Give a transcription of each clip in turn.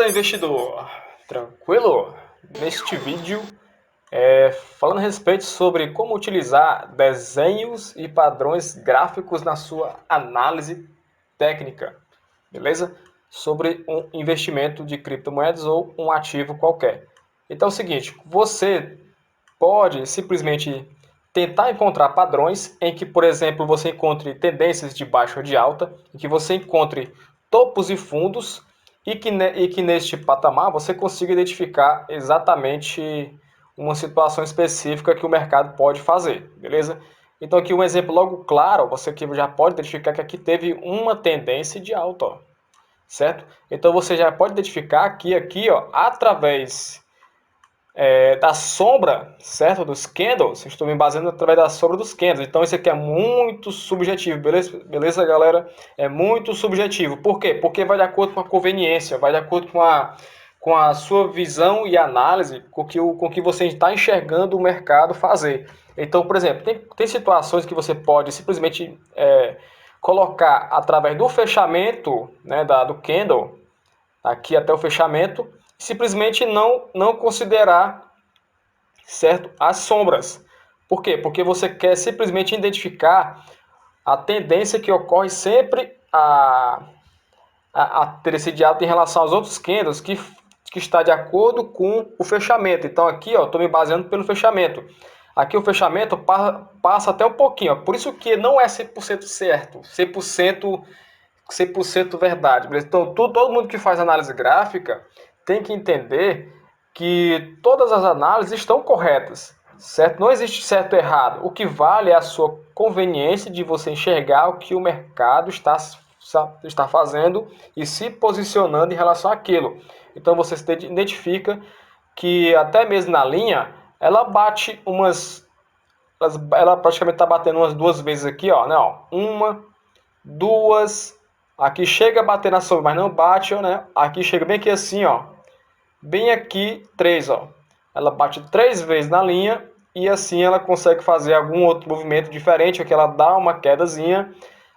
Beleza, investidor? Tranquilo? Neste vídeo, falando a respeito sobre como utilizar desenhos e padrões gráficos na sua análise técnica, beleza? Sobre um investimento de criptomoedas ou um ativo qualquer. Então é o seguinte, você pode simplesmente tentar encontrar padrões em que, por exemplo, você encontre tendências de baixa ou de alta, em que você encontre topos e fundos e que neste patamar você consiga identificar exatamente uma situação específica que o mercado pode fazer, beleza? Então aqui um exemplo logo claro, você aqui já pode identificar que aqui teve uma tendência de alta, ó, certo? Então você já pode identificar que aqui, ó, através da sombra, certo? Dos candles, estou me baseando através da sombra dos candles. Então isso aqui é muito subjetivo, beleza? Beleza, galera? É muito subjetivo. Por quê? Porque vai de acordo com a conveniência, vai de acordo com a sua visão e análise, com que você está enxergando o mercado fazer. Então, por exemplo, tem situações que você pode simplesmente colocar através do fechamento, né, do candle, aqui até o fechamento, simplesmente não considerar, certo, as sombras. Por quê? Porque você quer simplesmente identificar a tendência que ocorre sempre a ter esse de alta em relação aos outros candles que está de acordo com o fechamento. Então aqui estou me baseando pelo fechamento. Aqui o fechamento passa até um pouquinho. Ó. Por isso que não é 100% certo, 100% verdade. Então, todo mundo que faz análise gráfica tem que entender que todas as análises estão corretas, certo? Não existe certo ou errado. O que vale é a sua conveniência de você enxergar o que o mercado está fazendo e se posicionando em relação àquilo. Então, você se identifica que até mesmo na linha, ela bate ela praticamente está batendo umas duas vezes aqui, ó, né? Ó, uma, duas, aqui chega a bater na sombra, mas não bate, ó, né? Aqui chega bem aqui assim, ó, bem aqui, três, ó. Ela bate três vezes na linha e assim ela consegue fazer algum outro movimento diferente, aqui ela dá uma quedazinha,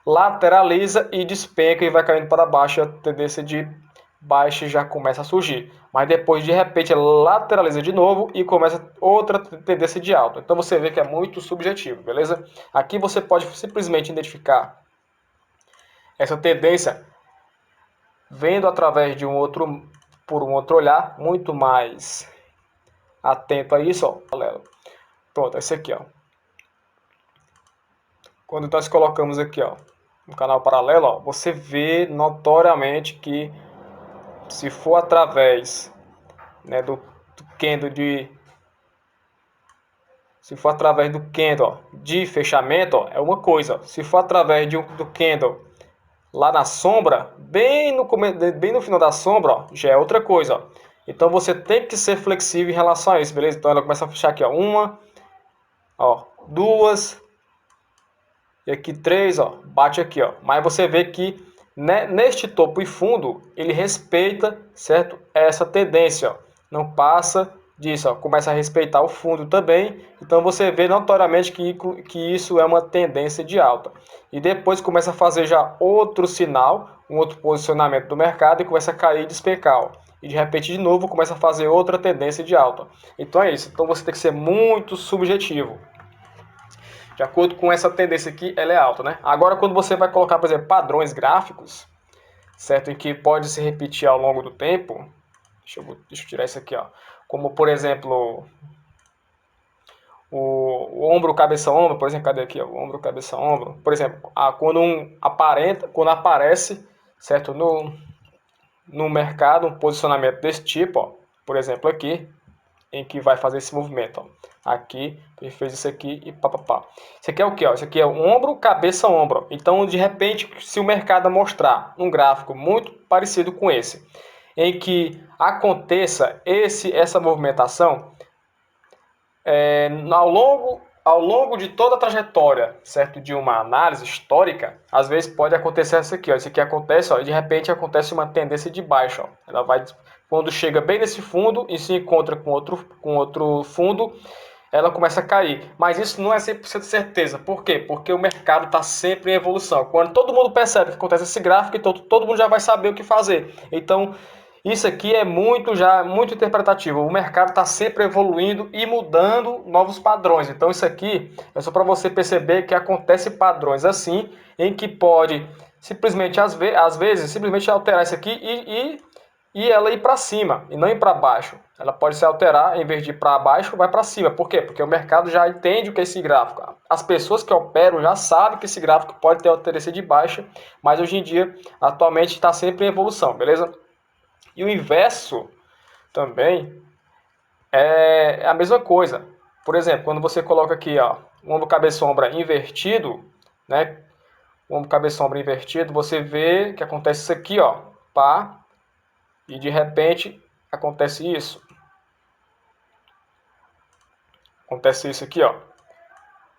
lateraliza e despenca e vai caindo para baixo, a tendência de baixa já começa a surgir. Mas depois, de repente, ela lateraliza de novo e começa outra tendência de alta. Então você vê que é muito subjetivo, beleza? Aqui você pode simplesmente identificar essa tendência vendo através de por um outro olhar, muito mais atento a isso, ó, galera. Pronto, esse aqui, ó. Quando nós colocamos aqui, ó, no canal paralelo, ó, você vê notoriamente que se for através, né, do candle se for através do candle, ó, de fechamento, ó, é uma coisa. Se for através do candle lá na sombra, bem no final da sombra, ó, já é outra coisa, ó. Então você tem que ser flexível em relação a isso, beleza? Então ela começa a fechar aqui, ó, uma, ó, duas, e aqui três, ó, bate aqui, ó. Mas você vê que neste topo e fundo ele respeita, certo? Essa tendência, ó. Não passa disso, ó. Começa a respeitar o fundo também. Então você vê notoriamente que isso é uma tendência de alta. E depois começa a fazer já outro sinal, um outro posicionamento do mercado e começa a cair e despencar, ó. E de repente de novo começa a fazer outra tendência de alta. Então é isso. Então você tem que ser muito subjetivo. De acordo com essa tendência aqui, ela é alta, né? Agora, quando você vai colocar, por exemplo, padrões gráficos, certo? Em que pode se repetir ao longo do tempo. Deixa eu tirar isso aqui, ó. Como, por exemplo, o ombro, cabeça, ombro. Por exemplo, cadê aqui? Ó, o ombro, cabeça, ombro. Por exemplo, quando aparece, certo? No mercado, um posicionamento desse tipo, ó. Por exemplo, aqui, em que vai fazer esse movimento, ó. Aqui, ele fez isso aqui e papapá. Isso aqui é o que? Isso aqui é ombro, cabeça, ombro. Então, de repente, se o mercado mostrar um gráfico muito parecido com esse, em que aconteça essa movimentação ao longo de toda a trajetória, certo, de uma análise histórica, às vezes pode acontecer isso aqui, ó. Isso aqui acontece, ó, e de repente acontece uma tendência de baixa, ó. Ela vai, quando chega bem nesse fundo e se encontra com outro fundo, ela começa a cair. Mas isso não é 100% certeza. Por quê? Porque o mercado está sempre em evolução. Quando todo mundo percebe que acontece esse gráfico, então todo mundo já vai saber o que fazer. Então, Isso aqui é muito interpretativo. O mercado está sempre evoluindo e mudando novos padrões. Então isso aqui é só para você perceber que acontece padrões assim, em que pode simplesmente, às vezes, simplesmente alterar isso aqui e ela ir para cima e não ir para baixo. Ela pode se alterar, em vez de ir para baixo, vai para cima. Por quê? Porque o mercado já entende o que é esse gráfico. As pessoas que operam já sabem que esse gráfico pode ter uma tendência de baixa, mas hoje em dia, atualmente, está sempre em evolução, beleza? E o inverso também é a mesma coisa. Por exemplo, quando você coloca aqui, ó, o ombro cabeça-ombra invertido, né? O ombro cabeça-ombra invertido, você vê que acontece isso aqui, ó, pá, e de repente acontece isso. Acontece isso aqui, ó.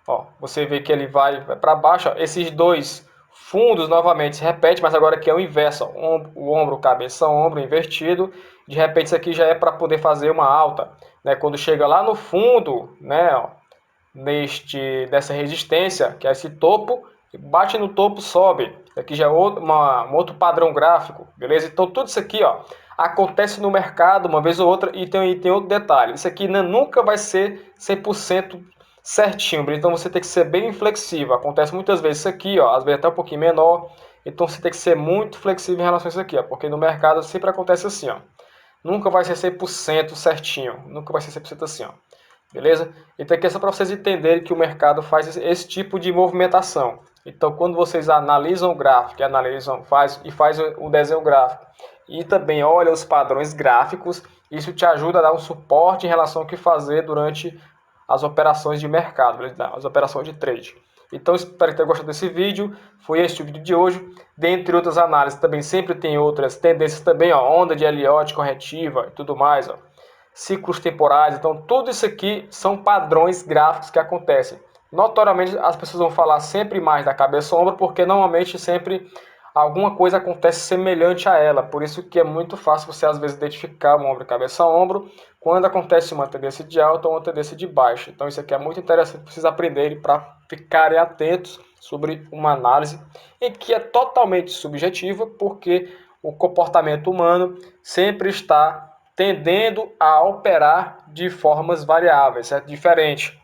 Ó, você vê que ele vai para baixo, ó. Esses dois fundos novamente se repete, mas agora aqui é o inverso, ó. O ombro, cabeça, ombro invertido. De repente isso aqui já é para poder fazer uma alta, né? Quando chega lá no fundo, né, ó, dessa resistência, que é esse topo, bate no topo, sobe. Aqui já é um outro padrão gráfico, beleza? Então tudo isso aqui, ó, acontece no mercado uma vez ou outra e tem outro detalhe. Isso aqui nunca vai ser 100% certinho, então você tem que ser bem flexível. Acontece muitas vezes isso aqui, ó, às vezes até um pouquinho menor. Então você tem que ser muito flexível em relação a isso aqui, ó, porque no mercado sempre acontece assim, ó. Nunca vai ser 100% certinho, nunca vai ser 100% assim, ó. Beleza? Então aqui é só para vocês entenderem que o mercado faz esse tipo de movimentação. Então quando vocês analisam o gráfico, faz o desenho gráfico e também olha os padrões gráficos, isso te ajuda a dar um suporte em relação ao que fazer durante as operações de mercado, as operações de trade. Então espero que tenha gostado desse vídeo. Foi este o vídeo de hoje. Dentre outras análises, também sempre tem outras tendências também, ó, onda de Elliott corretiva e tudo mais, ó, ciclos temporais. Então tudo isso aqui são padrões gráficos que acontecem. Notoriamente as pessoas vão falar sempre mais da cabeça-ombro, porque normalmente sempre alguma coisa acontece semelhante a ela. Por isso que é muito fácil você às vezes identificar um ombro e cabeça-ombro quando acontece uma tendência de alta ou uma tendência de baixa. Então isso aqui é muito interessante para vocês aprenderem, para ficarem atentos sobre uma análise em que é totalmente subjetiva, porque o comportamento humano sempre está tendendo a operar de formas variáveis, é diferente.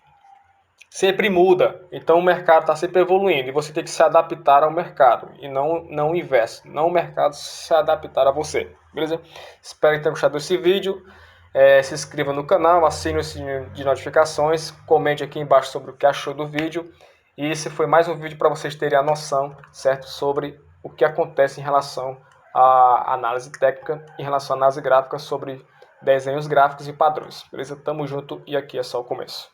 Sempre muda, então o mercado está sempre evoluindo e você tem que se adaptar ao mercado e não o inverso, não o mercado se adaptar a você, beleza? Espero que tenha gostado desse vídeo. Se inscreva no canal, assine o sininho de notificações, comente aqui embaixo sobre o que achou do vídeo. E esse foi mais um vídeo para vocês terem a noção, certo, sobre o que acontece em relação à análise técnica, em relação à análise gráfica, sobre desenhos gráficos e padrões, beleza? Tamo junto e aqui é só o começo.